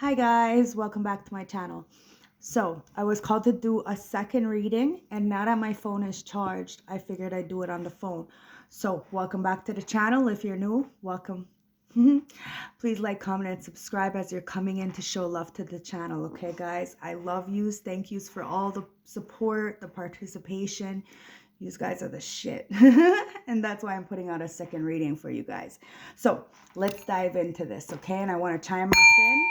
Hi guys, welcome back to my channel. So I was called to do a second reading, and now that my phone is charged, I figured I'd do it on the phone. So welcome back to the channel. If you're new, welcome. Please like, comment, and subscribe as you're coming in to show love to the channel. Okay guys, I love yous. Thank yous for all the support, the participation. You guys are the shit. And that's why I'm putting out a second reading for you guys. So let's dive into this, okay? And I want to chime us in.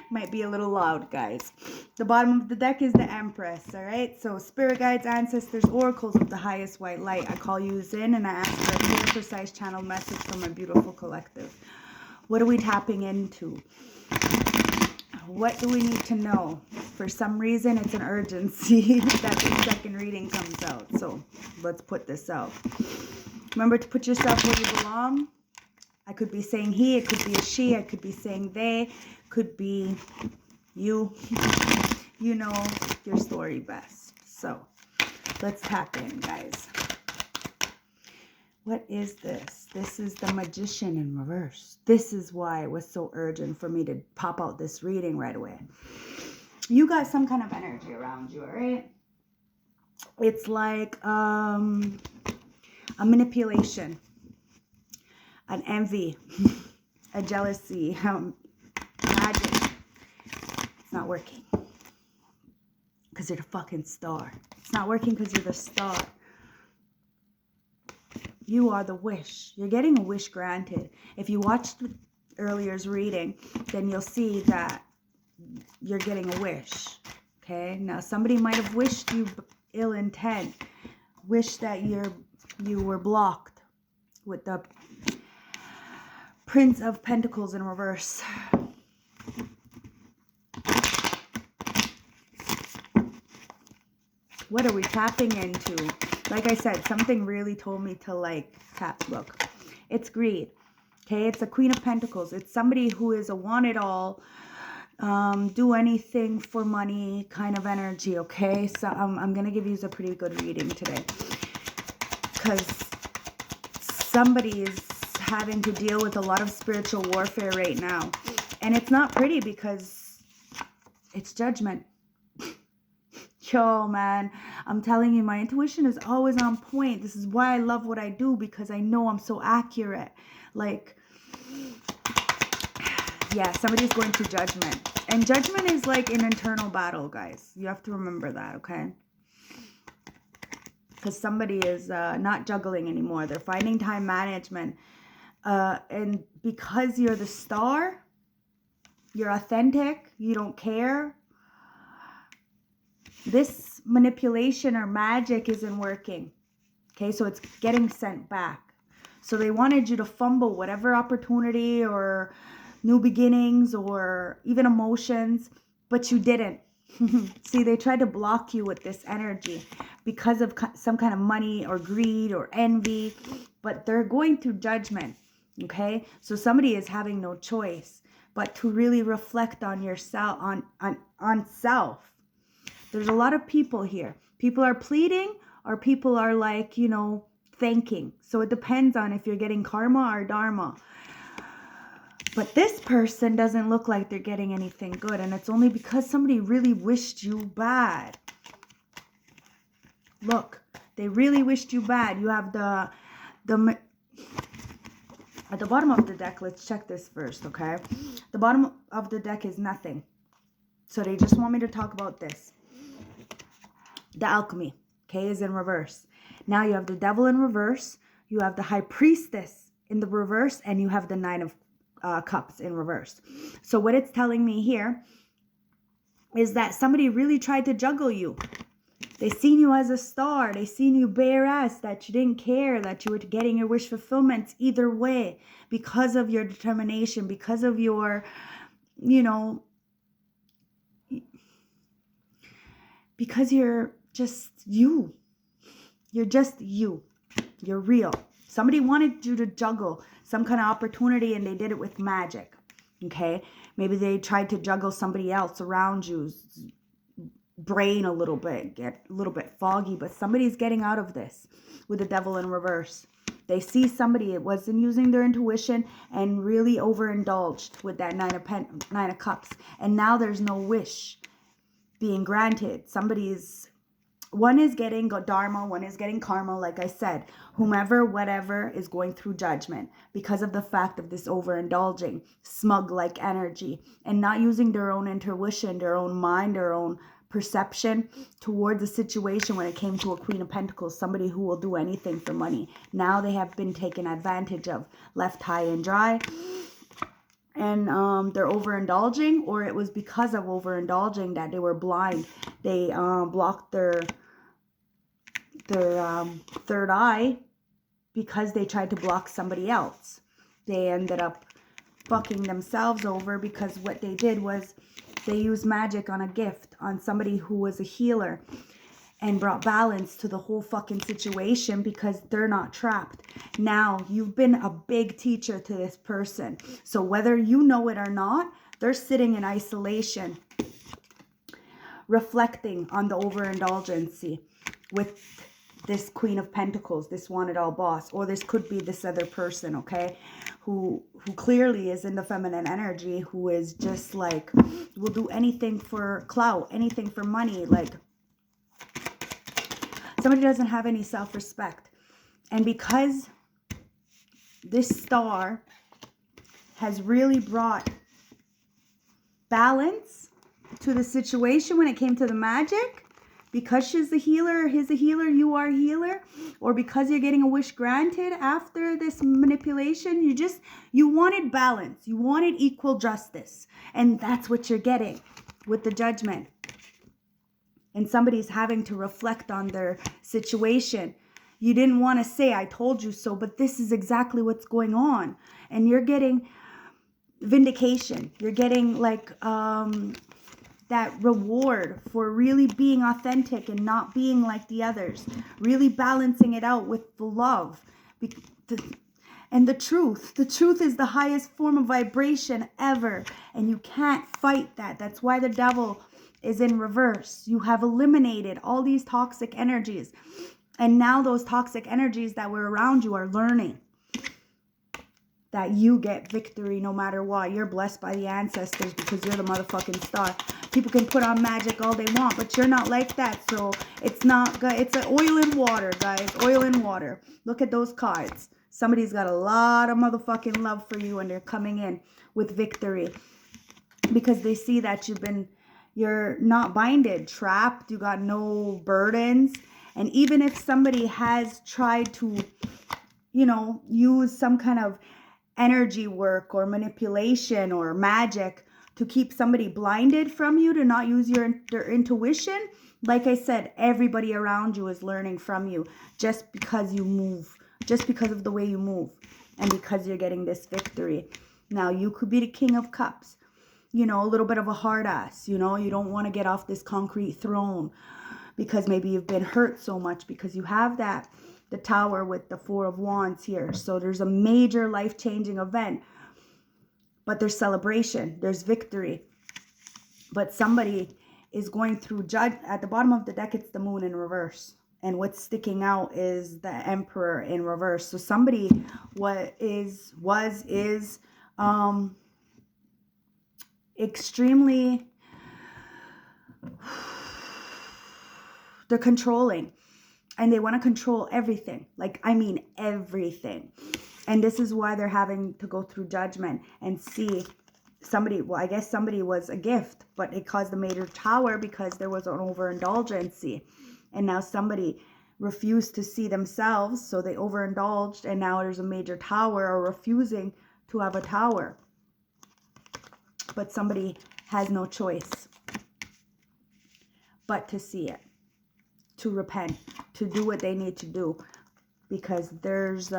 Might be a little loud, guys. The bottom of the deck is the Empress, all right? So spirit guides, ancestors, oracles of the highest white light. I call you in and I ask for a clear, precise channel message from my beautiful collective. What are we tapping into? What do we need to know? For some reason, it's an urgency that the second reading comes out. So let's put this out. Remember to put yourself where you belong. I could be saying he, it could be a she, I could be saying they, could be you. You know your story best. So let's tap in, guys. What is this? This is the Magician in reverse. This is why it was so urgent for me to pop out this reading right away. You got some kind of energy around you, all right? It's like a manipulation, an envy, a jealousy, magic. It's not working because you're the fucking star. It's not working because you're the star. You are the wish. You're getting a wish granted. If you watched earlier's reading, then you'll see that you're getting a wish. Okay? Now, somebody might have wished you ill intent. Wish that you were blocked with the Prince of Pentacles in reverse. What are we tapping into? Like I said, something really told me to like tap. Look, it's greed. Okay, it's a Queen of Pentacles. It's somebody who is a want-it-all, do anything for money kind of energy. Okay, so I'm gonna give you a pretty good reading today because somebody is having to deal with a lot of spiritual warfare right now, and it's not pretty because it's judgment. Yo, man, I'm telling you, my intuition is always on point. This is why I love what I do, because I know I'm so accurate. Like, yeah, somebody's going through judgment, and judgment is like an internal battle, guys. You have to remember that, okay? Because somebody is not juggling anymore. They're finding time management. And because you're the star, you're authentic, you don't care. This manipulation or magic isn't working. Okay, so it's getting sent back. So they wanted you to fumble whatever opportunity or new beginnings or even emotions, but you didn't. See, they tried to block you with this energy because of some kind of money or greed or envy, but they're going through judgment. Okay, so somebody is having no choice but to really reflect on yourself, on self. There's a lot of people here. People are pleading or people are like, you know, thanking. So it depends on if you're getting karma or dharma. But this person doesn't look like they're getting anything good. And it's only because somebody really wished you bad. Look, they really wished you bad. You have at the bottom of the deck, let's check this first, okay? The bottom of the deck is nothing. So they just want me to talk about this. The alchemy, okay, is in reverse. Now you have the devil in reverse. You have the high priestess in the reverse. And you have the 9 of cups in reverse. So what it's telling me here is that somebody really tried to juggle you. They seen you as a star. They seen you bare ass, that you didn't care, that you were getting your wish fulfillments either way because of your determination, because of your, you know, because you're just you. You're just you. You're real. Somebody wanted you to juggle some kind of opportunity and they did it with magic. Okay? Maybe they tried to juggle somebody else around you. Brain a little bit. Get a little bit foggy. But somebody's getting out of this with the devil in reverse. They see somebody that wasn't using their intuition and really overindulged with that Nine of Cups. And now there's no wish being granted. One is getting dharma, one is getting karma, like I said. Whomever, whatever, is going through judgment because of the fact of this overindulging, smug-like energy, and not using their own intuition, their own mind, their own perception towards a situation. When it came to a Queen of Pentacles, somebody who will do anything for money. Now they have been taken advantage of, left high and dry. And they're overindulging, or it was because of overindulging that they were blind. They blocked their third eye because they tried to block somebody else. They ended up fucking themselves over because what they did was they used magic on a gift, on somebody who was a healer, and brought balance to the whole fucking situation because they're not trapped. Now, you've been a big teacher to this person. So whether you know it or not, they're sitting in isolation, reflecting on the overindulgence with this Queen of Pentacles, this want-it-all boss. Or this could be this other person, okay? Who clearly is in the feminine energy, who is just like, will do anything for clout, anything for money, like, somebody doesn't have any self-respect. And because this star has really brought balance to the situation when it came to the magic, because she's the healer, he's a healer, you are a healer, or because you're getting a wish granted after this manipulation, you wanted balance, you wanted equal justice. And that's what you're getting with the Judgment. And somebody's having to reflect on their situation. You didn't want to say, I told you so, but this is exactly what's going on. And you're getting vindication. You're getting like that reward for really being authentic and not being like the others. Really balancing it out with the love. And the truth. The truth is the highest form of vibration ever. And you can't fight that. That's why the devil is in reverse. You have eliminated all these toxic energies. And now those toxic energies that were around you are learning that you get victory no matter what. You're blessed by the ancestors because you're the motherfucking star. People can put on magic all they want, but you're not like that. So it's not good. It's an oil and water, guys. Oil and water. Look at those cards. Somebody's got a lot of motherfucking love for you and they're coming in with victory because they see that you're not binded, trapped, you got no burdens. And even if somebody has tried to, use some kind of energy work or manipulation or magic to keep somebody blinded from you, to not use their intuition, like I said, everybody around you is learning from you just because you move, just because of the way you move, and because you're getting this victory. Now, you could be the King of Cups. A little bit of a hard ass, you don't want to get off this concrete throne because maybe you've been hurt so much, because you have the Tower with the Four of Wands here. So there's a major life-changing event, but there's celebration, there's victory. But somebody is going through at the bottom of the deck, it's the Moon in reverse. And what's sticking out is the Emperor in reverse. So somebody is extremely, they're controlling, and they want to control everything. Like, I mean everything. And this is why they're having to go through judgment and see somebody, well, I guess somebody was a gift, but it caused a major tower because there was an overindulgence. And now somebody refused to see themselves, so they overindulged, and now there's a major tower, or refusing to have a tower. But somebody has no choice but to see it, to repent, to do what they need to do, because there's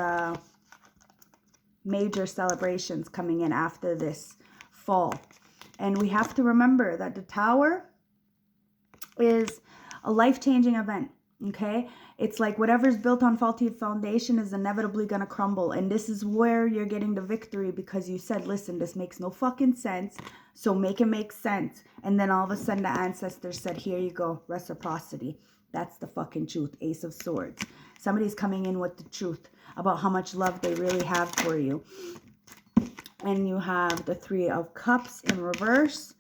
major celebrations coming in after this fall. And we have to remember that the Tower is a life-changing event, okay? It's like whatever's built on faulty foundation is inevitably going to crumble. And this is where you're getting the victory, because you said, listen, this makes no fucking sense, so make it make sense. And then all of a sudden the ancestors said, here you go, reciprocity. That's the fucking truth. Ace of Swords. Somebody's coming in with the truth about how much love they really have for you. And you have the 3 of Cups in reverse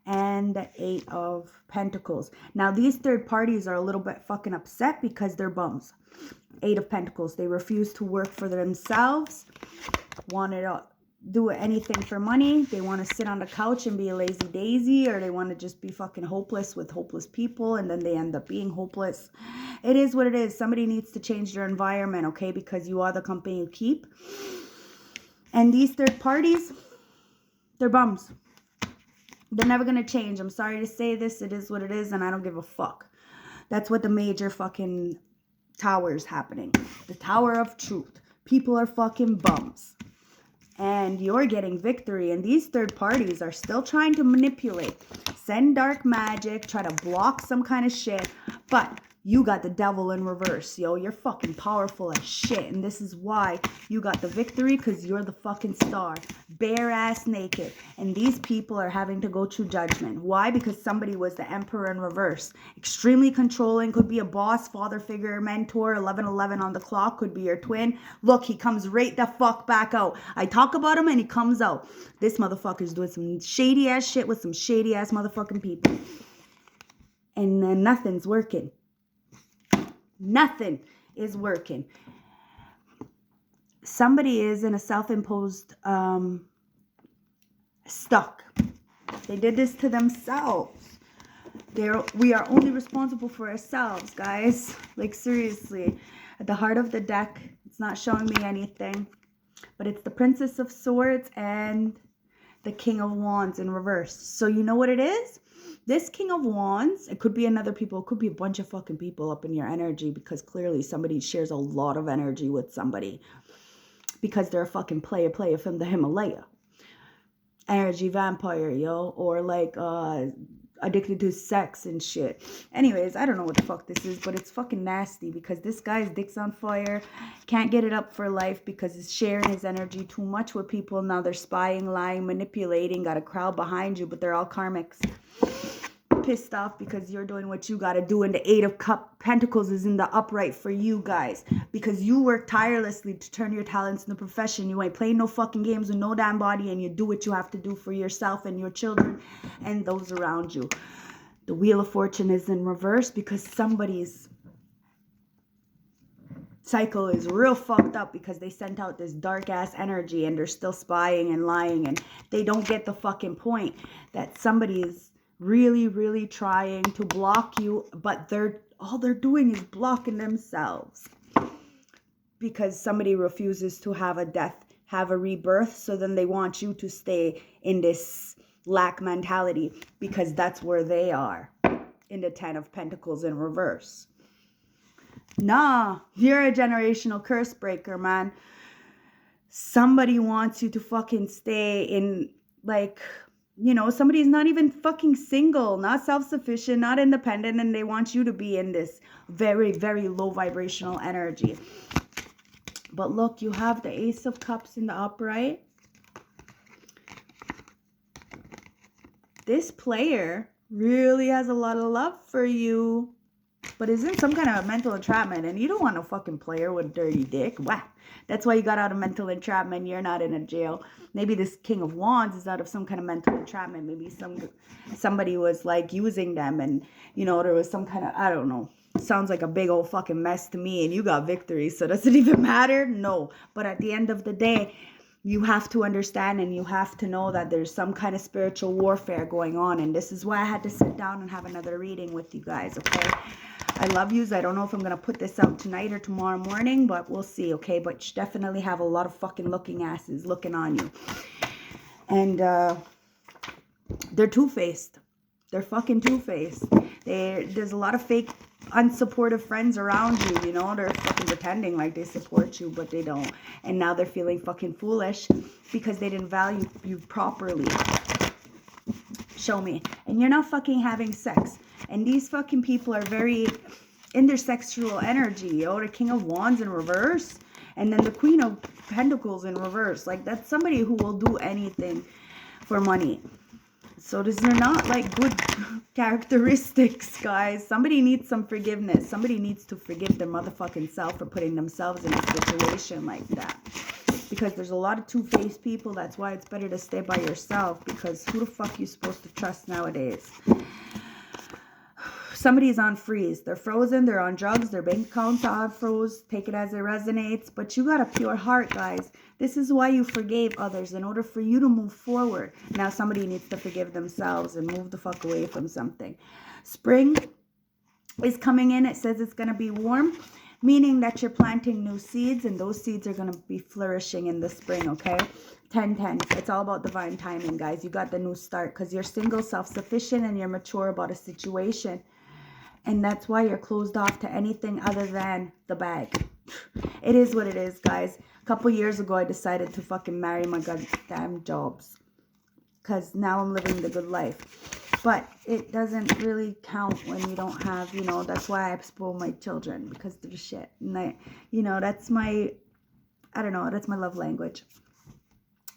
and the 8 of Pentacles. Now, these third parties are a little bit fucking upset because they're bums. 8 of Pentacles. They refuse to work for themselves. Wanted to do anything for money. They want to sit on the couch and be a lazy daisy, or they want to just be fucking hopeless with hopeless people, and then they end up being hopeless. It is what it is. Somebody needs to change their environment, okay? Because you are the company you keep. And these third parties, they're bums. They're never going to change. I'm sorry to say this. It is what it is, and I don't give a fuck. That's what the major fucking tower is happening. The Tower of Truth. People are fucking bums. And you're getting victory. And these third parties are still trying to manipulate. Send dark magic. Try to block some kind of shit. But you got the devil in reverse, yo. You're fucking powerful as shit. And this is why you got the victory, because you're the fucking star. Bare ass naked. And these people are having to go through judgment. Why? Because somebody was the Emperor in reverse. Extremely controlling. Could be a boss, father figure, mentor. 11:11 on the clock. Could be your twin. Look, he comes right the fuck back out. I talk about him and he comes out. This motherfucker's doing some shady ass shit with some shady ass motherfucking people. And then nothing's working. Nothing is working. Somebody is in a self-imposed stuck. They did this to themselves. We are only responsible for ourselves, guys. Like, seriously. At the heart of the deck, it's not showing me anything. But it's the Princess of Swords and the King of Wands in reverse. So you know what it is? This King of Wands, it could be another people. It could be a bunch of fucking people up in your energy, because clearly somebody shares a lot of energy with somebody. Because they're a fucking player from the Himalaya. Energy vampire, yo. Or like addicted to sex and shit. Anyways, I don't know what the fuck this is, but it's fucking nasty, because this guy's dick's on fire. Can't get it up for life because he's sharing his energy too much with people. Now they're spying, lying, manipulating, got a crowd behind you, but they're all karmics. Pissed off because you're doing what you got to do, and the 8 of Pentacles is in the upright for you guys, because you work tirelessly to turn your talents into profession. You ain't playing no fucking games with no damn body, and you do what you have to do for yourself and your children and those around you. The Wheel of Fortune is in reverse because somebody's cycle is real fucked up, because they sent out this dark ass energy and they're still spying and lying, and they don't get the fucking point that somebody is really trying to block you, but all they're doing is blocking themselves, because somebody refuses to have a death, have a rebirth. So then they want you to stay in this lack mentality, because that's where they are, in the 10 of Pentacles in reverse. Nah, you're a generational curse breaker, man. Somebody wants you to fucking stay in, like, you know, somebody's not even fucking single, not self-sufficient, not independent, and they want you to be in this very low vibrational energy. But look, you have the Ace of Cups in the upright. This player really has a lot of love for you, but is in some kind of mental entrapment, and you don't want a fucking player with dirty dick. Wow. That's why you got out of mental entrapment. You're not in a jail. Maybe this King of Wands is out of some kind of mental entrapment. Maybe somebody was like using them, and you know, there was some kind of, I don't know. Sounds like a big old fucking mess to me, and you got victory. So does it even matter? No. But at the end of the day, you have to understand, and you have to know that there's some kind of spiritual warfare going on. And this is why I had to sit down and have another reading with you guys, okay? I love yous. I don't know if I'm going to put this out tonight or tomorrow morning, but we'll see, okay? But you definitely have a lot of fucking looking asses looking on you. And they're two-faced. They're fucking two-faced. There's a lot of fake, unsupportive friends around you, you know? They're fucking pretending like they support you, but they don't. And now they're feeling fucking foolish because they didn't value you properly. Show me. And you're not fucking having sex. And these fucking people are very in their sexual energy. Oh, the King of Wands in reverse. And then the Queen of Pentacles in reverse. Like, that's somebody who will do anything for money. So these are not like good characteristics, guys. Somebody needs some forgiveness. Somebody needs to forgive their motherfucking self for putting themselves in a situation like that. Because there's a lot of two-faced people. That's why it's better to stay by yourself. Because who the fuck are you supposed to trust nowadays? Somebody's on freeze. They're frozen. They're on drugs. Their bank accounts are froze. Take it as it resonates. But you got a pure heart, guys. This is why you forgave others, in order for you to move forward. Now somebody needs to forgive themselves and move the fuck away from something. Spring is coming in. It says it's going to be warm, meaning that you're planting new seeds, and those seeds are going to be flourishing in the spring, okay? 10-10. It's all about divine timing, guys. You got the new start because you're single, self-sufficient, and you're mature about a situation. And that's why you're closed off to anything other than the bag. It is what it is, guys. A couple years ago, I decided to fucking marry my goddamn jobs. Because now I'm living the good life. But it doesn't really count when you don't have, you know, that's why I spoil my children. Because they're shit. And I, you know, that's my, I don't know, that's my love language.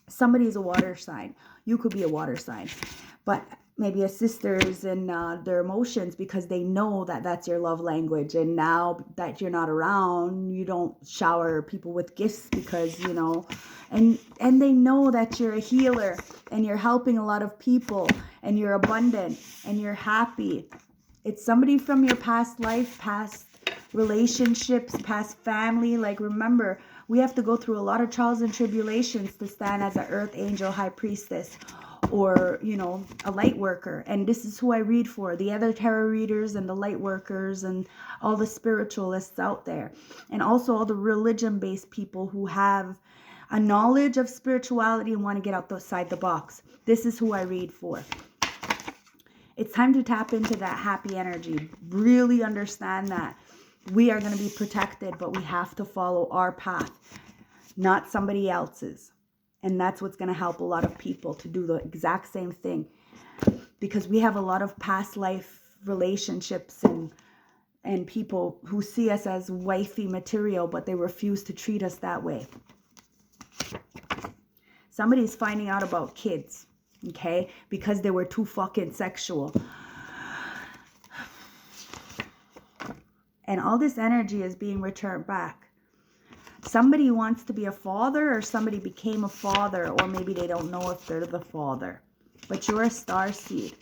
Somebody's a water sign. You could be a water sign. But maybe a sister's in their emotions because they know that that's your love language. And now that you're not around, you don't shower people with gifts because, you know, and they know that you're a healer and you're helping a lot of people and you're abundant and you're happy. It's somebody from your past life, past relationships, past family. Like, remember, we have to go through a lot of trials and tribulations to stand as an earth angel, high priestess, or, you know, a light worker. And this is who I read for, the other tarot readers and the light workers and all the spiritualists out there. And also all the religion-based people who have a knowledge of spirituality and want to get outside the box. This is who I read for. It's time to tap into that happy energy. Really understand that we are going to be protected, but we have to follow our path, not somebody else's. And that's what's going to help a lot of people to do the exact same thing. Because we have a lot of past life relationships and people who see us as wifey material, but they refuse to treat us that way. Somebody's finding out about kids, okay? Because they were too fucking sexual. And all this energy is being returned back. Somebody wants to be a father, or somebody became a father, or maybe they don't know if they're the father. But you're a star seed.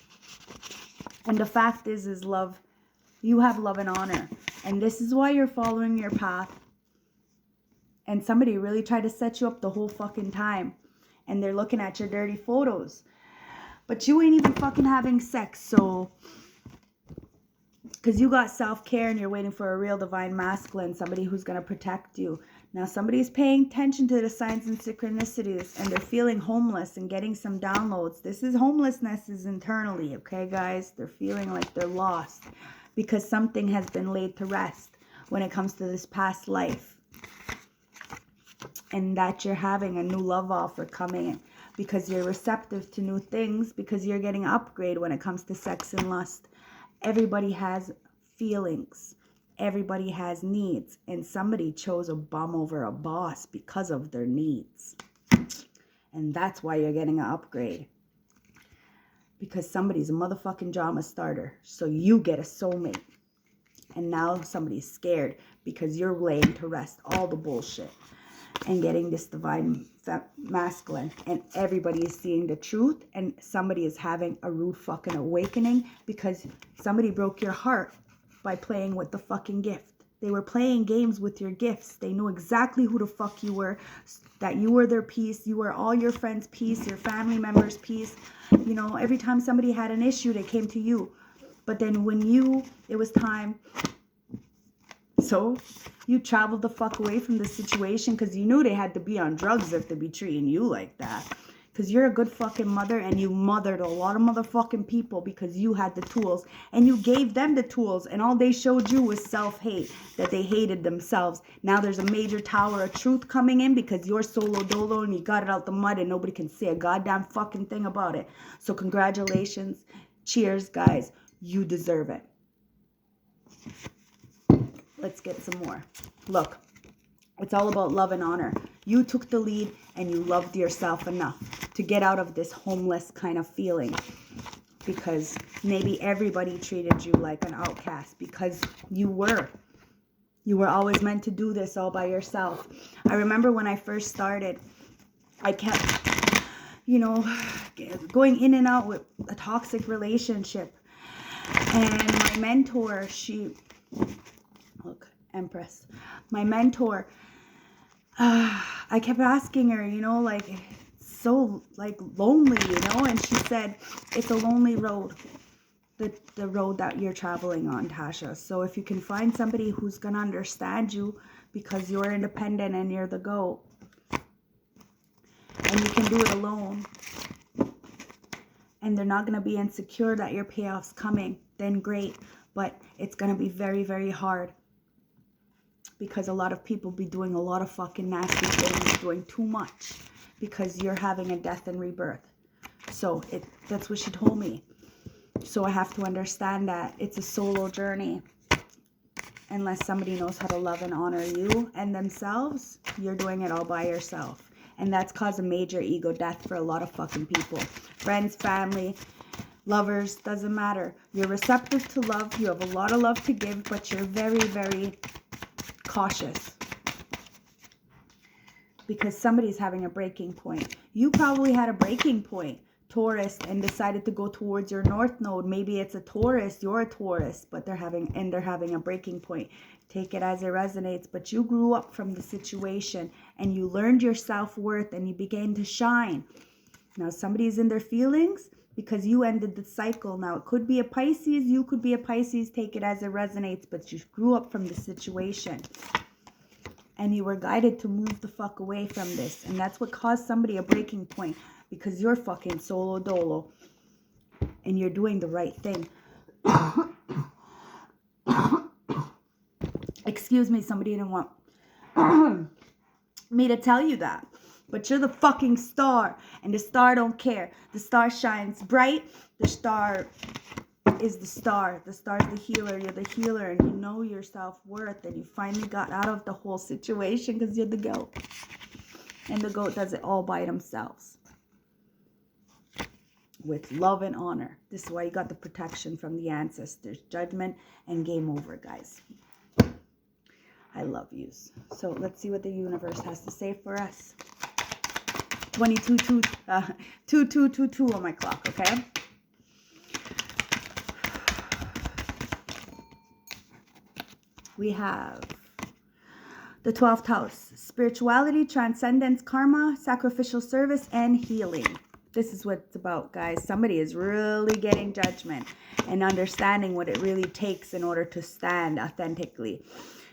And the fact is love. You have love and honor. And this is why you're following your path. And somebody really tried to set you up the whole fucking time. And they're looking at your dirty photos. But you ain't even fucking having sex, so... Because you got self-care and you're waiting for a real divine masculine, somebody who's going to protect you. Now, somebody's paying attention to the signs and synchronicities, and they're feeling homeless and getting some downloads. This is homelessness is internally, okay, guys? They're feeling like they're lost because something has been laid to rest when it comes to this past life. And that you're having a new love offer coming in because you're receptive to new things, because you're getting an upgrade when it comes to sex and lust. Everybody has feelings. Everybody has needs. And somebody chose a bum over a boss because of their needs. And that's why you're getting an upgrade. Because somebody's a motherfucking drama starter. So you get a soulmate. And now somebody's scared because you're laying to rest all the bullshit. And getting this divine masculine. And everybody is seeing the truth. And somebody is having a rude fucking awakening. Because somebody broke your heart by playing with the fucking gift. They were playing games with your gifts. They knew exactly who the fuck you were. That you were their piece. You were all your friends' piece. Your family members' piece. You know, every time somebody had an issue, they came to you. But then when it was time... So, you traveled the fuck away from the situation because you knew they had to be on drugs if they be treating you like that. Because you're a good fucking mother and you mothered a lot of motherfucking people because you had the tools. And you gave them the tools and all they showed you was self-hate. That they hated themselves. Now there's a major tower of truth coming in because you're solo dolo and you got it out the mud and nobody can say a goddamn fucking thing about it. So congratulations. Cheers, guys. You deserve it. Let's get some more. Look, It's all about love and honor. You took the lead and you loved yourself enough to get out of this homeless kind of feeling. Because maybe everybody treated you like an outcast because you were. You were always meant to do this all by yourself. I remember when I first started, I kept, you know, going in and out with a toxic relationship. And my mentor, look, Empress, my mentor, I kept asking her, you know, like, so like lonely, you know, and she said, it's a lonely road. The road that you're traveling on, Tasha. So if you can find somebody who's going to understand you because you're independent and you're the GOAT, and you can do it alone, and they're not going to be insecure that your payoff's coming, then great. But it's going to be very, very hard because a lot of people be doing a lot of fucking nasty things, doing too much because you're having a death and rebirth. So that's what she told me. So I have to understand that it's a solo journey. Unless somebody knows how to love and honor you and themselves, you're doing it all by yourself. And that's caused a major ego death for a lot of fucking people. Friends, family, lovers, doesn't matter. You're receptive to love. You have a lot of love to give, but you're very, very cautious. Because somebody's having a breaking point. You probably had a breaking point, Taurus, and decided to go towards your North Node. Maybe it's a Taurus, you're a Taurus, but they're having a breaking point. Take it as it resonates, but you grew up from the situation and you learned your self-worth and you began to shine. Now somebody's in their feelings because you ended the cycle. Now it could be a Pisces, you could be a Pisces, take it as it resonates, but you grew up from the situation. And you were guided to move the fuck away from this. And that's what caused somebody a breaking point. Because you're fucking solo dolo. And you're doing the right thing. Excuse me, somebody didn't want me to tell you that. But you're the fucking star. And the star don't care. The star shines bright. The star is the star. The star's the healer. You're the healer. And you know your self-worth. And you finally got out of the whole situation because you're the goat. And the goat does it all by themselves. With love and honor. This is why you got the protection from the ancestors. Judgment and game over, guys. I love yous. So let's see what the universe has to say for us. 2222 on my clock, okay? We have the 12th house. Spirituality, transcendence, karma, sacrificial service, and healing. This is what it's about, guys. Somebody is really getting judgment and understanding what it really takes in order to stand authentically.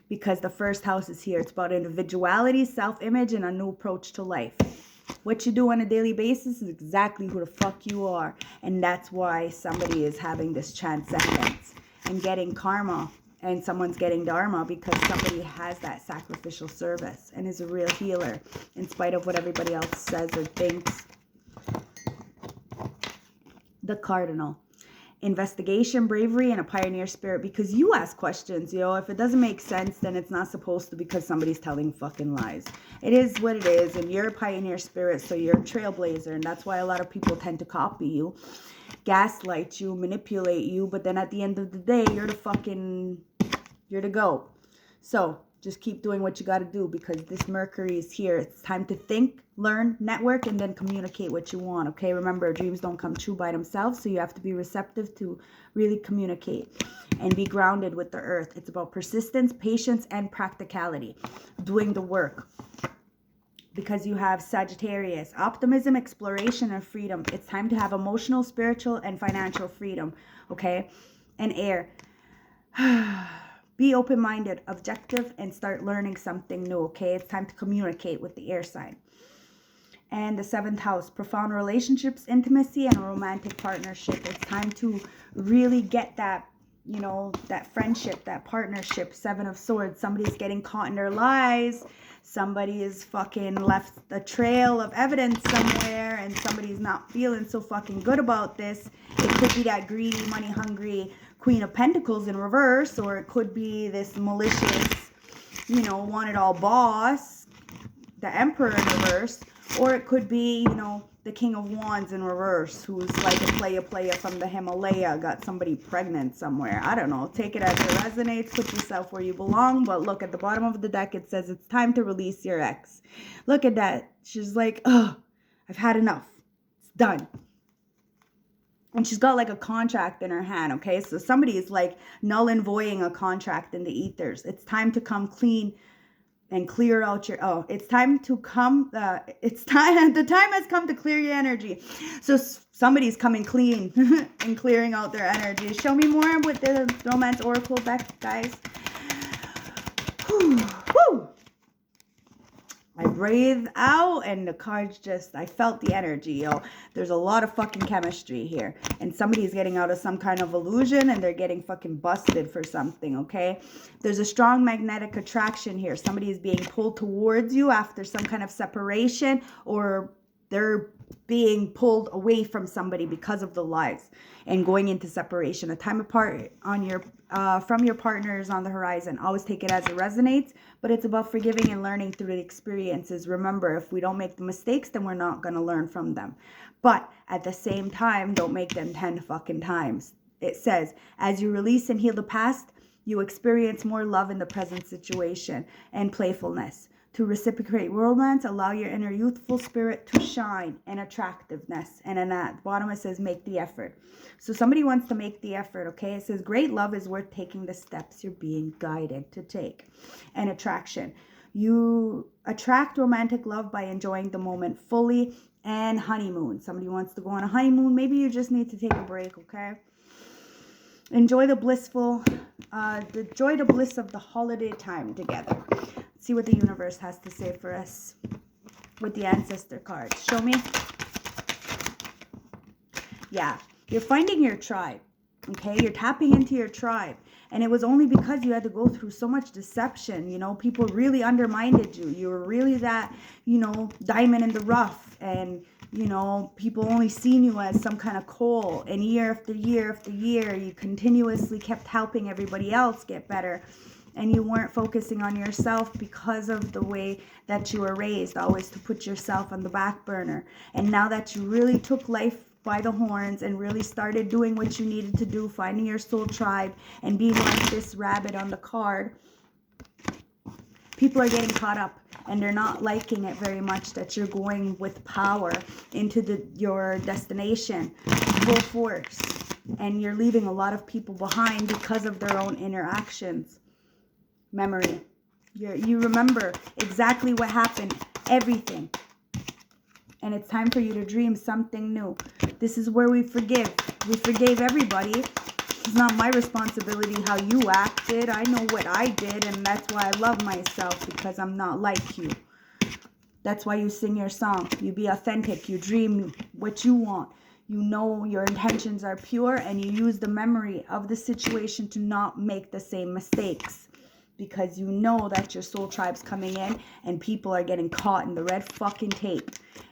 Because the first house is here. It's about individuality, self-image, and a new approach to life. What you do on a daily basis is exactly who the fuck you are. And that's why somebody is having this transcendence and getting karma. And someone's getting dharma because somebody has that sacrificial service and is a real healer in spite of what everybody else says or thinks. The cardinal. Investigation, bravery, and a pioneer spirit, because you ask questions, you know. If it doesn't make sense, then it's not supposed to because somebody's telling fucking lies. It is what it is, and you're a pioneer spirit, so you're a trailblazer, and that's why a lot of people tend to copy you, gaslight you, manipulate you, but then at the end of the day, you're the GOAT. So just keep doing what you got to do because this Mercury is here. It's time to think, learn, network, and then communicate what you want, okay? Remember, dreams don't come true by themselves, so you have to be receptive to really communicate and be grounded with the earth. It's about persistence, patience, and practicality, doing the work. Because you have Sagittarius, optimism, exploration, and freedom. It's time to have emotional, spiritual, and financial freedom, okay? And air. Be open-minded, objective, and start learning something new, okay? It's time to communicate with the air sign. And the 7th house, profound relationships, intimacy, and a romantic partnership. It's time to really get that, you know, that friendship, that partnership. 7 of Swords. Somebody's getting caught in their lies. Somebody is fucking left a trail of evidence somewhere, and somebody's not feeling so fucking good about this. It could be that greedy, money-hungry Queen of Pentacles in reverse, or it could be this malicious you know, want it all boss, the Emperor in reverse. Or it could be, you know, the King of Wands in reverse, who's like a playa from the Himalaya, got somebody pregnant somewhere. I don't know. Take it as it resonates. Put yourself where you belong. But look, at the bottom of the deck, it says it's time to release your ex. Look at that. She's like, oh, I've had enough. It's done. And she's got like a contract in her hand, okay? So somebody is like null and voiding a contract in the ethers. It's time to come clean and clear out your, it's time to come, the time has come to clear your energy. So somebody's coming clean and clearing out their energy. Show me more with the romance oracle deck, guys. Whew, whew. I breathe out and the cards just, I felt the energy, yo. There's a lot of fucking chemistry here. And somebody's getting out of some kind of illusion and they're getting fucking busted for something, okay? There's a strong magnetic attraction here. Somebody is being pulled towards you after some kind of separation, or they're being pulled away from somebody because of the lies and going into separation. A time apart on your from your partner is on the horizon. Always take it as it resonates, but it's about forgiving and learning through the experiences. Remember, if we don't make the mistakes, then we're not going to learn from them. But at the same time, don't make them 10 fucking times. It says, as you release and heal the past, you experience more love in the present situation and playfulness. To reciprocate romance, allow your inner youthful spirit to shine, and attractiveness. And then at the bottom it says, make the effort. So somebody wants to make the effort, okay? It says, great love is worth taking the steps you're being guided to take. And attraction. You attract romantic love by enjoying the moment fully. And honeymoon. Somebody wants to go on a honeymoon. Maybe you just need to take a break, okay? Enjoy the bliss of the holiday time together. See what the universe has to say for us with the ancestor cards. Show me. Yeah, you're finding your tribe, okay? You're tapping into your tribe. And it was only because you had to go through so much deception. You know, people really undermined you. You were really that, you know, diamond in the rough. And, you know, people only seen you as some kind of coal. And year after year after year, you continuously kept helping everybody else get better. And you weren't focusing on yourself because of the way that you were raised, always to put yourself on the back burner. And now that you really took life by the horns and really started doing what you needed to do, finding your soul tribe and being like this rabbit on the card, people are getting caught up and they're not liking it very much that you're going with power into your destination, full force. And you're leaving a lot of people behind because of their own interactions. Memory. You remember exactly what happened, everything. And it's time for you to dream something new. This is where we forgive. We forgave everybody. It's not my responsibility how you acted. I know what I did, and that's why I love myself, because I'm not like you. That's why you sing your song. You be authentic. You dream what you want. You know your intentions are pure, and you use the memory of the situation to not make the same mistakes. Because you know that your soul tribe's coming in and people are getting caught in the red fucking tape.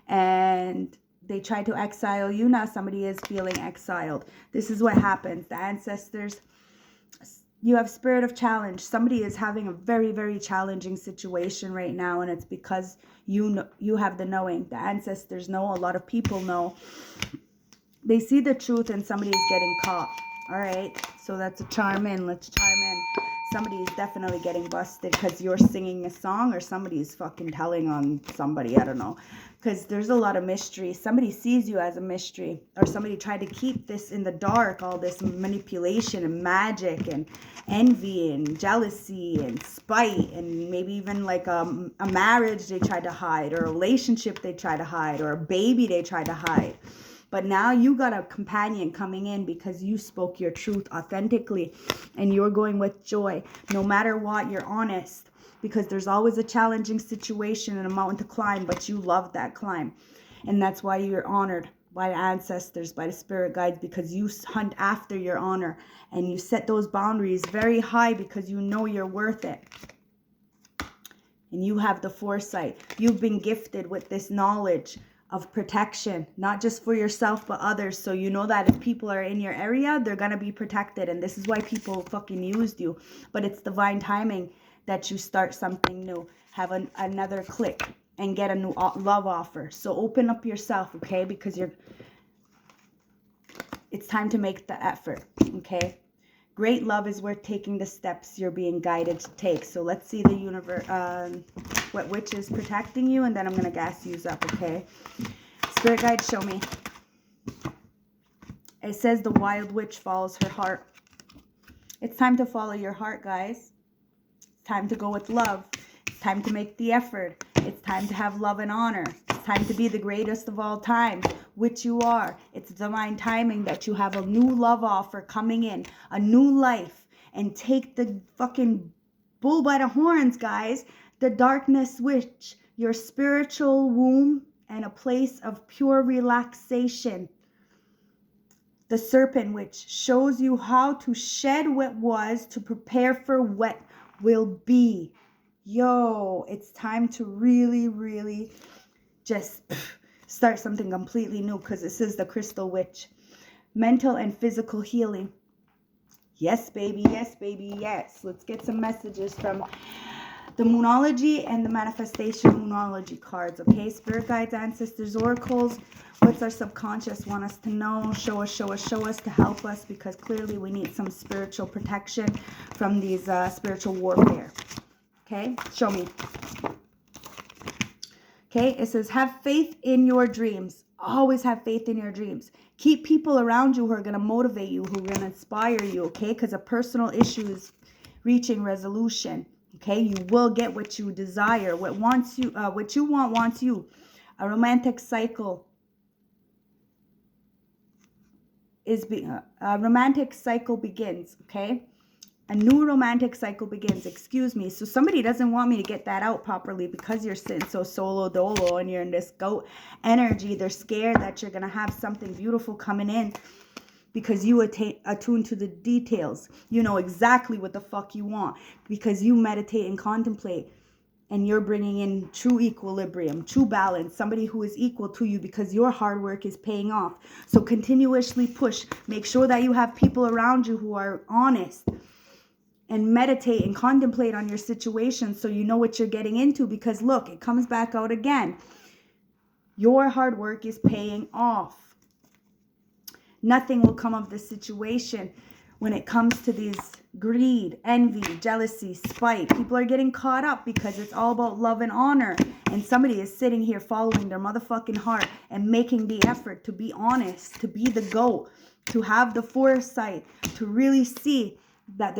And they try to exile you. Now somebody is feeling exiled. This is what happens. The ancestors, you have spirit of challenge. Somebody is having a very, very challenging situation right now. And it's because you have the knowing. The ancestors know. A lot of people know. They see the truth and somebody is getting caught. All right. So that's a charm in. Let's charm in. Somebody is definitely getting busted because you're singing a song, or somebody's fucking telling on somebody. I don't know. Because there's a lot of mystery. Somebody sees you as a mystery, or somebody tried to keep this in the dark, all this manipulation and magic and envy and jealousy and spite, and maybe even like a marriage they tried to hide, or a relationship they tried to hide, or a baby they tried to hide. But now you got a companion coming in because you spoke your truth authentically and you're going with joy. No matter what, you're honest, because there's always a challenging situation and a mountain to climb, but you love that climb. And that's why you're honored by the ancestors, by the spirit guides, because you hunt after your honor and you set those boundaries very high because you know you're worth it. And you have the foresight. You've been gifted with this knowledge of protection, not just for yourself but others. So you know that if people are in your area, they're gonna be protected. And this is why people fucking used you. But it's divine timing that you start something new, have another click, and get a new love offer. So open up yourself, okay? Because it's time to make the effort, okay? Great love is worth taking the steps you're being guided to take. So let's see the universe, what witch is protecting you, and then I'm going to gas you up, okay? Spirit guide, show me. It says the wild witch follows her heart. It's time to follow your heart, guys. It's time to go with love. It's time to make the effort. It's time to have love and honor. It's time to be the greatest of all time, which you are. It's divine timing that you have a new love offer coming in, a new life, and take the fucking bull by the horns, guys. The darkness witch, your spiritual womb and a place of pure relaxation. The serpent witch shows you how to shed what was to prepare for what will be. Yo, it's time to really, really just start something completely new, because this is the crystal witch. Mental and physical healing. Yes, baby. Yes, baby. Yes. Let's get some messages from the Moonology and the Manifestation Moonology cards, okay? Spirit guides, ancestors, oracles. What's our subconscious want us to know? Show us, show us, show us to help us, because clearly we need some spiritual protection from these spiritual warfare. Okay, show me. Okay, it says, have faith in your dreams. Always have faith in your dreams. Keep people around you who are going to motivate you, who are going to inspire you, okay? Because a personal issue is reaching resolution, okay? You will get what you desire. What you want wants you. A romantic cycle begins, okay? A new romantic cycle begins. Excuse me. So somebody doesn't want me to get that out properly because you're sitting so solo dolo and you're in this goat energy. They're scared that you're going to have something beautiful coming in because you attune to the details. You know exactly what the fuck you want because you meditate and contemplate, and you're bringing in true equilibrium, true balance, somebody who is equal to you because your hard work is paying off. So continuously push. Make sure that you have people around you who are honest, and meditate and contemplate on your situation so you know what you're getting into, because look, it comes back out again. Your hard work is paying off. Nothing will come of this situation when it comes to these greed, envy, jealousy, spite. People are getting caught up because it's all about love and honor, and somebody is sitting here following their motherfucking heart and making the effort to be honest, to be the GOAT, to have the foresight, to really see that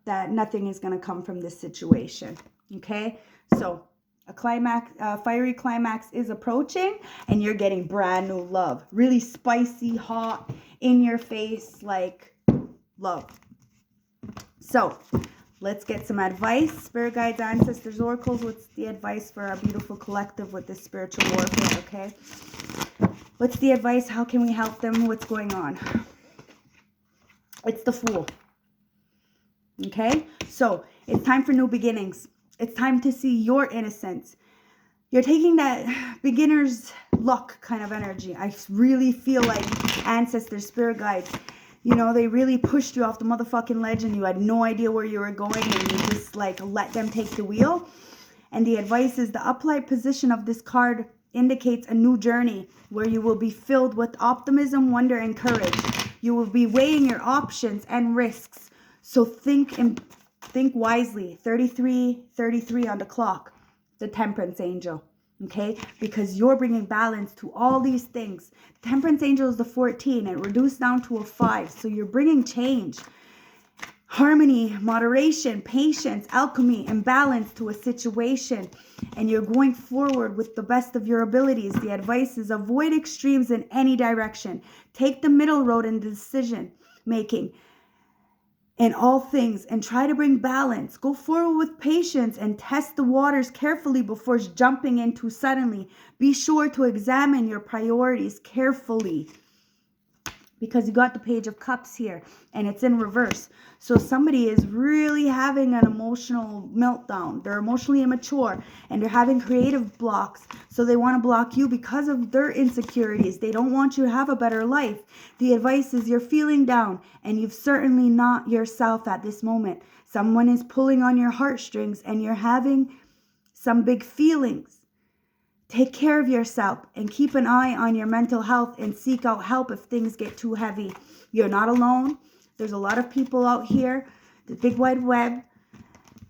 that nothing is going to come from this situation. Okay, so a fiery climax is approaching, and you're getting brand new love, really spicy, hot, in your face, like love. So let's get some advice. Spirit guides, ancestors, oracles. What's the advice for our beautiful collective with this spiritual warfare? Okay, what's the advice? How can we help them? What's going on? It's the Fool. Okay, so it's time for new beginnings. It's time to see your innocence. You're taking that beginner's luck kind of energy. I really feel like ancestors, spirit guides, you know, they really pushed you off the motherfucking ledge and you had no idea where you were going, and you just like let them take the wheel. And the advice is the upright position of this card indicates a new journey where you will be filled with optimism, wonder, and courage. You will be weighing your options and risks. So think wisely. 33 on the clock, the Temperance Angel, okay? Because you're bringing balance to all these things. Temperance Angel is the 14, and reduced down to a 5. So you're bringing change, harmony, moderation, patience, alchemy, and balance to a situation. And you're going forward with the best of your abilities. The advice is avoid extremes in any direction. Take the middle road in decision making in all things, and try to bring balance. Go forward with patience and test the waters carefully before jumping in too suddenly. Be sure to examine your priorities carefully. because you got the Page of Cups here and it's in reverse. So somebody is really having an emotional meltdown. They're emotionally immature and they're having creative blocks. So they want to block you because of their insecurities. They don't want you to have a better life. The advice is you're feeling down and you've certainly not yourself at this moment. Someone is pulling on your heartstrings and you're having some big feelings. Take care of yourself and keep an eye on your mental health and seek out help if things get too heavy. You're not alone. There's a lot of people out here, the big wide web,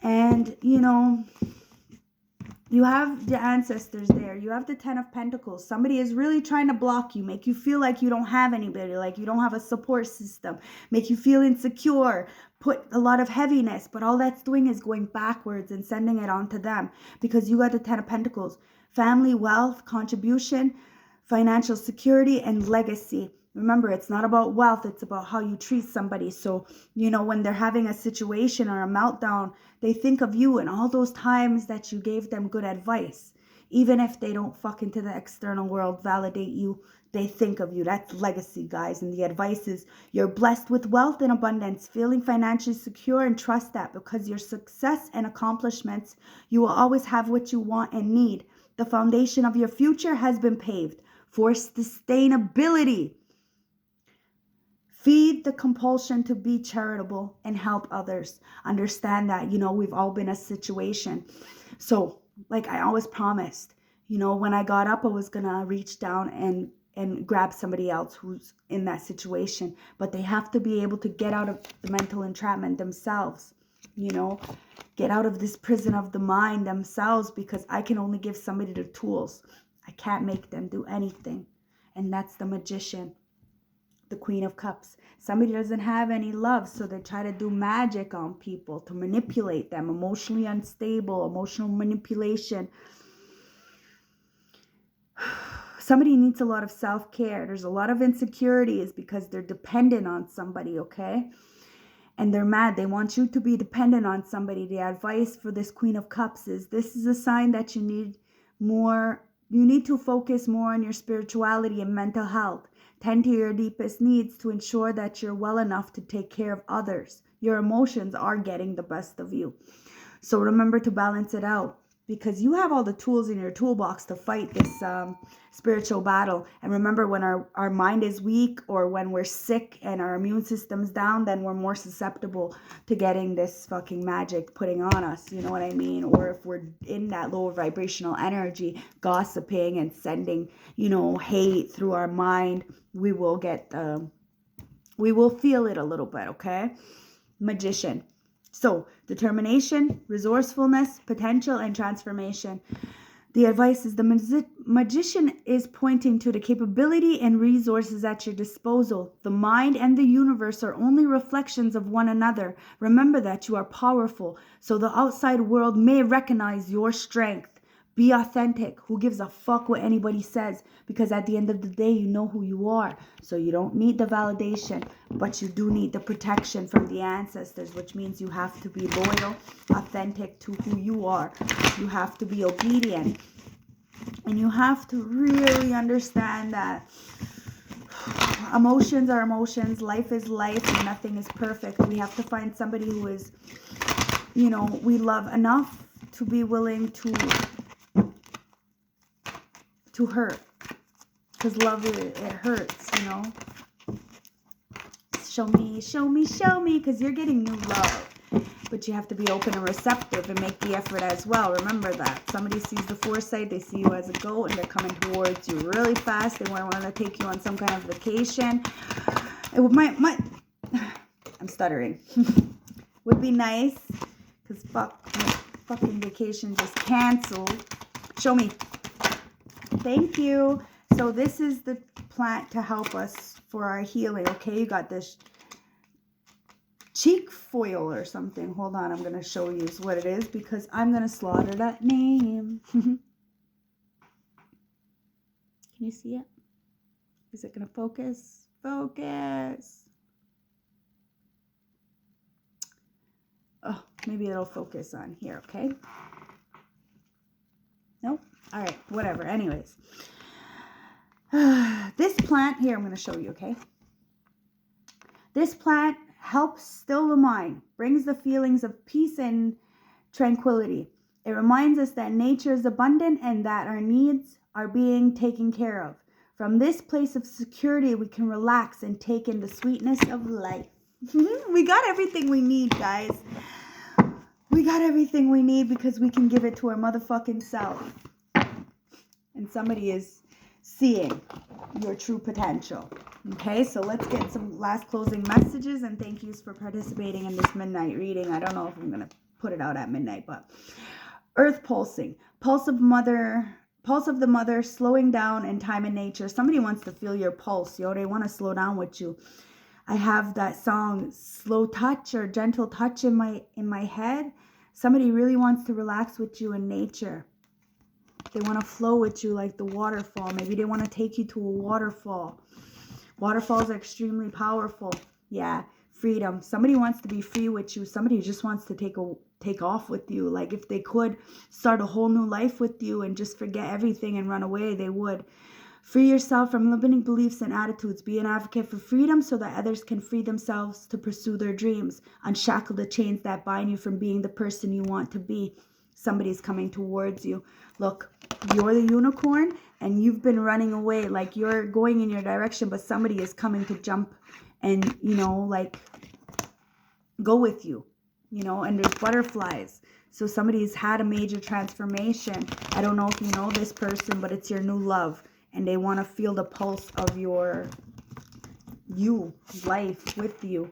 and you know, you have the ancestors there. You have the 10 of Pentacles. Somebody is really trying to block you, make you feel like you don't have anybody, like you don't have a support system, make you feel insecure, put a lot of heaviness, but all that's doing is going backwards and sending it on to them because you got the 10 of Pentacles. Family, wealth, contribution, financial security, and legacy. Remember, it's not about wealth. It's about how you treat somebody. So, you know, when they're having a situation or a meltdown, they think of you and all those times that you gave them good advice. Even if they don't fuck into the external world, validate you, they think of you. That's legacy, guys. And the advice is you're blessed with wealth and abundance, feeling financially secure, and trust that because your success and accomplishments, you will always have what you want and need. The foundation of your future has been paved for sustainability. Feed the compulsion to be charitable and help others. Understand that, you know, we've all been in a situation. So, like I always promised, you know, when I got up, I was going to reach down and grab somebody else who's in that situation. But they have to be able to get out of the mental entrapment themselves. You know, get out of this prison of the mind themselves, because I can only give somebody the tools. I can't make them do anything. And that's the Magician, the Queen of Cups. Somebody doesn't have any love, so they try to do magic on people to manipulate them. Emotionally unstable, emotional manipulation. Somebody needs a lot of self-care. There's a lot of insecurities because they're dependent on somebody, okay? And they're mad. They want you to be dependent on somebody. The advice for this Queen of Cups is this is a sign that you need more. You need to focus more on your spirituality and mental health. Tend to your deepest needs to ensure that you're well enough to take care of others. Your emotions are getting the best of you. So remember to balance it out, because you have all the tools in your toolbox to fight this spiritual battle. And remember, when our mind is weak or when we're sick and our immune system's down, then we're more susceptible to getting this fucking magic putting on us. You know what I mean? Or if we're in that lower vibrational energy, gossiping and sending, you know, hate through our mind, we will get, we will feel it a little bit, okay? Magician. So, determination, resourcefulness, potential, and transformation. The advice is the Magician is pointing to the capability and resources at your disposal. The mind and the universe are only reflections of one another. Remember that you are powerful, so the outside world may recognize your strength. Be authentic. Who gives a fuck what anybody says? Because at the end of the day, you know who you are. So you don't need the validation, but you do need the protection from the ancestors, which means you have to be loyal, authentic to who you are. You have to be obedient. And you have to really understand that emotions are emotions. Life is life and nothing is perfect. We have to find somebody who is, you know, we love enough to be willing to hurt, because love, it hurts, you know. Show me, show me, show me, because you're getting new love, but you have to be open and receptive and make the effort as well. Remember that. Somebody sees the foresight, they see you as a goat, and they're coming towards you really fast. They want to take you on some kind of vacation. It might I'm stuttering. Would be nice, because fucking vacation just canceled. Show me. Thank you. So this is the plant to help us for our healing. Okay, you got this cheek foil or something. Hold on, I'm going to show you what it is, because I'm going to slaughter that name. Can you see it? Is it going to focus? Focus. Oh, maybe it'll focus on here, okay? Nope. All right, whatever. Anyways, this plant here, I'm going to show you, okay? This plant helps still the mind, brings the feelings of peace and tranquility. It reminds us that nature is abundant and that our needs are being taken care of. From this place of security, we can relax and take in the sweetness of life. We got everything we need, guys. We got everything we need because we can give it to our motherfucking self. And somebody is seeing your true potential. Okay, so let's get some last closing messages, and thank yous for participating in this midnight reading. I don't know if I'm going to put it out at midnight, but earth pulsing, pulse of the mother, slowing down in time and nature. Somebody wants to feel your pulse, they want to slow down with you. I have that song Slow Touch or Gentle Touch in my head. Somebody really wants to relax with you in nature. They want to flow with you like the waterfall. Maybe they want to take you to a waterfall. Waterfalls are extremely powerful. Yeah, freedom. Somebody wants to be free with you. Somebody just wants to take off with you. Like if they could start a whole new life with you and just forget everything and run away, they would. Free yourself from limiting beliefs and attitudes. Be an advocate for freedom so that others can free themselves to pursue their dreams. Unshackle the chains that bind you from being the person you want to be. Somebody's coming towards you. Look, you're the unicorn and you've been running away. Like you're going in your direction, but somebody is coming to jump and, like go with you, and there's butterflies. So somebody's had a major transformation. I don't know if you know this person, but it's your new love. And they want to feel the pulse of your life with you.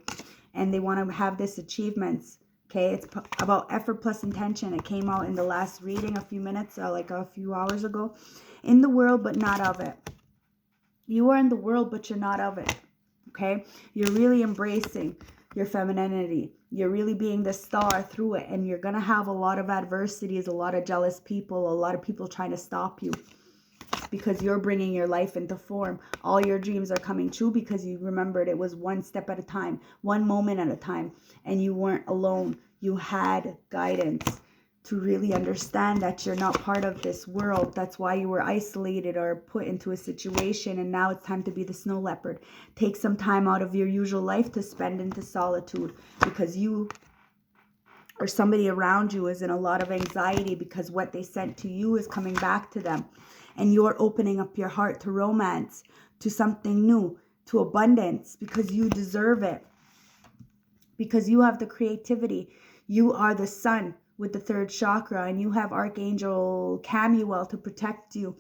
And they want to have this achievements. Okay, it's about effort plus intention. It came out in the last reading a few minutes, like a few hours ago. In the world, but not of it. You are in the world, but you're not of it. Okay, you're really embracing your femininity. You're really being the star through it. And you're going to have a lot of adversities, a lot of jealous people, a lot of people trying to stop you. Because you're bringing your life into form. All your dreams are coming true because you remembered it was one step at a time, one moment at a time, and you weren't alone. You had guidance to really understand that you're not part of this world. That's why you were isolated or put into a situation, and now it's time to be the snow leopard. Take some time out of your usual life to spend into solitude because you or somebody around you is in a lot of anxiety because what they sent to you is coming back to them. And you're opening up your heart to romance, to something new, to abundance, because you deserve it. Because you have the creativity. You are the sun with the third chakra, and you have Archangel Camuel to protect you.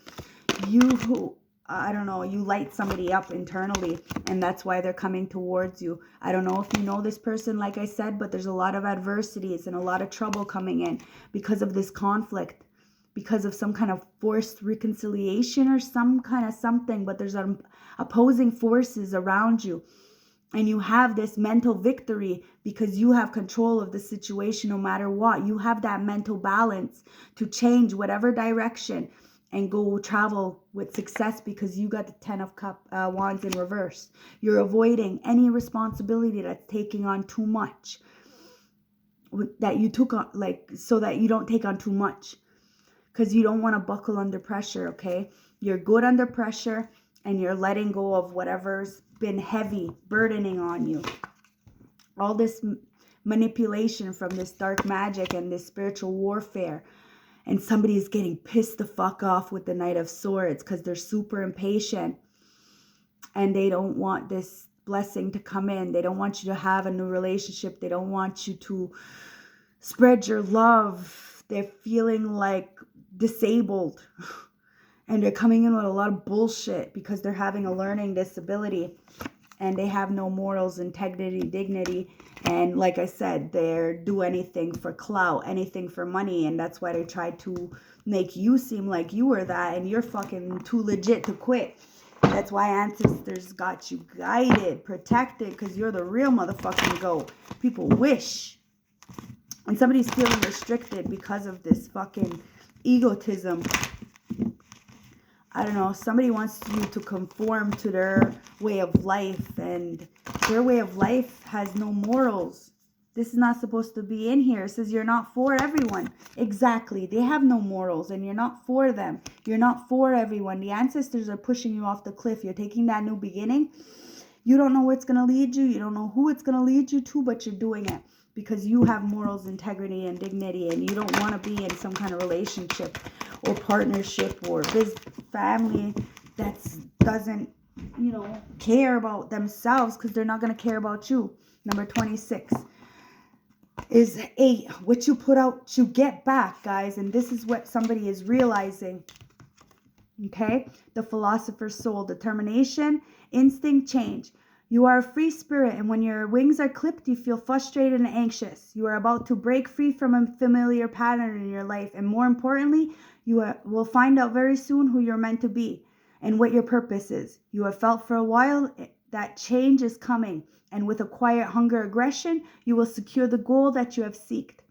You light somebody up internally, and that's why they're coming towards you. I don't know if you know this person, like I said, but there's a lot of adversities and a lot of trouble coming in because of this conflict. Because of some kind of forced reconciliation or some kind of something, but there's opposing forces around you. And you have this mental victory because you have control of the situation no matter what. You have that mental balance to change whatever direction and go travel with success because you got the 10 of Wands in reverse. You're avoiding any responsibility that's taking on too much. That you took on, so that you don't take on too much. Because you don't want to buckle under pressure, okay? You're good under pressure and you're letting go of whatever's been heavy, burdening on you. All this manipulation from this dark magic and this spiritual warfare. And somebody's getting pissed the fuck off with the Knight of Swords because they're super impatient. And they don't want this blessing to come in. They don't want you to have a new relationship. They don't want you to spread your love. They're feeling like disabled and they're coming in with a lot of bullshit because they're having a learning disability and they have no morals, integrity, dignity, and like I said, they're do anything for clout, anything for money, and that's why they try to make you seem like you were that and you're fucking too legit to quit. That's why ancestors got you guided, protected, because you're the real motherfucking go. People wish. And somebody's feeling restricted because of this fucking egotism. I don't know. Somebody wants you to conform to their way of life. And their way of life has no morals. This is not supposed to be in here. It says you're not for everyone. Exactly. They have no morals and you're not for them. You're not for everyone. The ancestors are pushing you off the cliff. You're taking that new beginning. You don't know where it's going to lead you. You don't know who it's going to lead you to, but you're doing it because you have morals, integrity, and dignity, and you don't want to be in some kind of relationship or partnership or family that doesn't, you know, care about themselves, because they're not going to care about you. Number 26 is 8. What you put out, you get back, guys. And this is what somebody is realizing. Okay? The Philosopher's Soul. Determination, instinct, change. You are a free spirit, and when your wings are clipped, you feel frustrated and anxious. You are about to break free from a familiar pattern in your life, and more importantly, you will find out very soon who you're meant to be and what your purpose is. You have felt for a while that change is coming, and with a quiet hunger aggression, you will secure the goal that you have sought.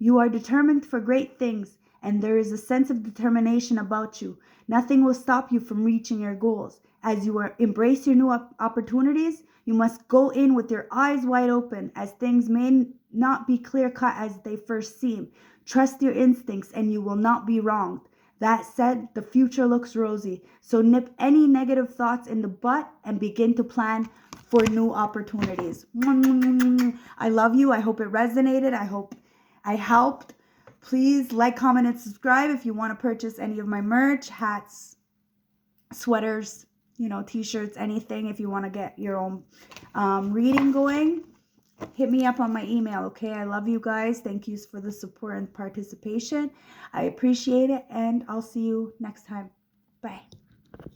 You are determined for great things, and there is a sense of determination about you. Nothing will stop you from reaching your goals. As you embrace your new opportunities, you must go in with your eyes wide open, as things may not be clear-cut as they first seem. Trust your instincts and you will not be wronged. That said, the future looks rosy, so nip any negative thoughts in the bud and begin to plan for new opportunities. I love you. I hope it resonated. I hope I helped. Please like, comment, and subscribe if you want to purchase any of my merch, hats, sweaters, you know, t-shirts, anything. If you want to get your own reading going, hit me up on my email. Okay, I love you guys. Thank you for the support and participation. I appreciate it, and I'll see you next time. Bye.